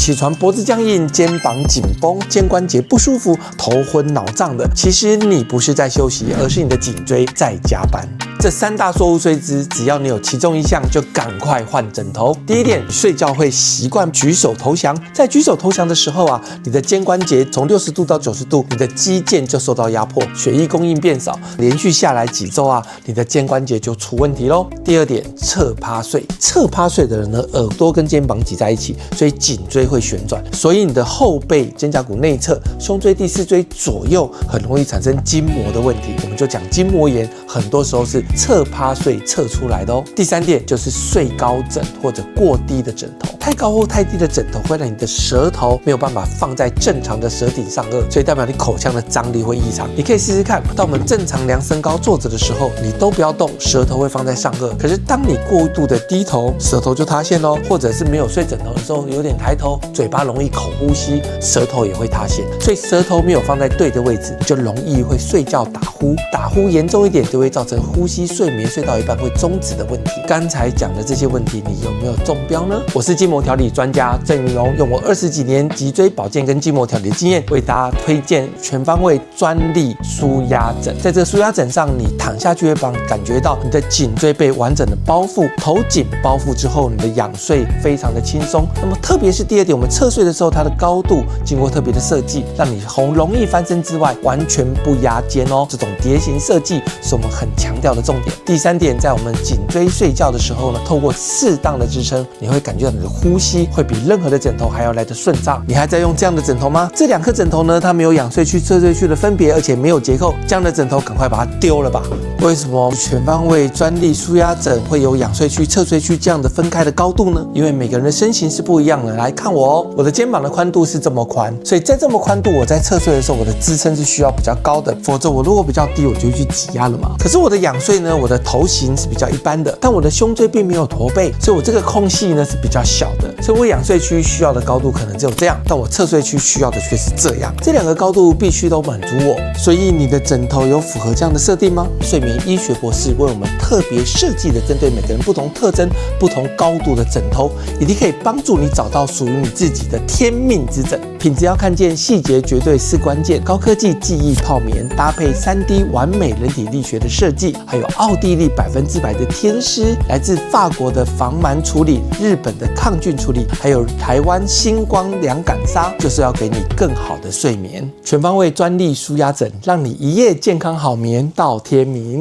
起床脖子僵硬、肩膀紧绷、肩关节不舒服、头昏脑胀的，其实你不是在休息，而是你的颈椎在加班。这3大错误虽知，只要你有其中一项，就赶快换枕头。第一点，睡觉会习惯举手投降，在举手投降的时候啊，你的肩关节从60度到90度，你的肌腱就受到压迫，血液供应变少，连续下来几周啊，你的肩关节就出问题咯。第二点，侧趴睡，侧趴睡的人呢，耳朵跟肩膀挤在一起，所以颈椎会旋转，所以你的后背、肩胛骨内侧、胸椎、第四椎左右很容易产生筋膜的问题，我们就讲筋膜炎，很多时候是侧趴睡侧出来的哦。第三点就是睡高枕或者过低的枕头，太高或太低的枕头会让你的舌头没有办法放在正常的舌顶上颚，所以代表你口腔的张力会异常。你可以试试看，当我们正常量身高坐着的时候，你都不要动，舌头会放在上颚。可是当你过度的低头，舌头就塌陷咯，或者是没有睡枕头的时候有点抬头，嘴巴容易口呼吸，舌头也会塌陷。所以舌头没有放在对的位置，就容易会睡觉打呼，打呼严重一点就会造成呼吸睡眠睡到一半会终止的问题。刚才讲的这些问题，你有没有中标呢？我是筋膜调理专家郑云龙，用我20几年脊椎保健跟筋膜调理的经验，为大家推荐全方位专利舒压枕。在这个舒压枕上，你躺下去会感觉到你的颈椎被完整的包覆，头颈包覆之后，你的仰睡非常的轻松。那么特别是第二点，我们侧睡的时候，它的高度经过特别的设计，让你容易翻身之外，完全不压肩哦。这种蝶形设计是我们很强调的重点。第三点，在我们颈椎睡觉的时候呢，透过适当的支撑，你会感觉到你的呼吸会比任何的枕头还要来得顺畅。你还在用这样的枕头吗？这2颗枕头呢，它没有仰睡区、侧睡区的分别，而且没有结构，这样的枕头赶快把它丢了吧。为什么全方位专利舒压枕会有仰睡区、侧睡区这样的分开的高度呢？因为每个人的身形是不一样的。来看我哦，我的肩膀的宽度是这么宽，所以在这么宽度，我在侧睡的时候，我的支撑是需要比较高的，否则我如果比较低，我就会去挤压了嘛。可是我的仰睡呢，我的头型是比较一般的，但我的胸椎并没有驼背，所以我这个空隙呢是比较小的，所以我仰睡区需要的高度可能只有这样，但我侧睡区需要的却是这样。这2个高度必须都满足我，所以你的枕头有符合这样的设定吗？睡眠医学博士为我们特别设计的针对每个人不同特征、不同高度的枕头，一定可以帮助你找到属于你自己的天命之枕。品质要看见，细节绝对是关键。高科技记忆泡棉搭配3D 完美人体力学的设计，还有奥地利100%的天丝，来自法国的防螨处理，日本的抗菌处理，还有台湾星光凉感纱，就是要给你更好的睡眠。全方位专利舒压枕，让你一夜健康好眠到天明。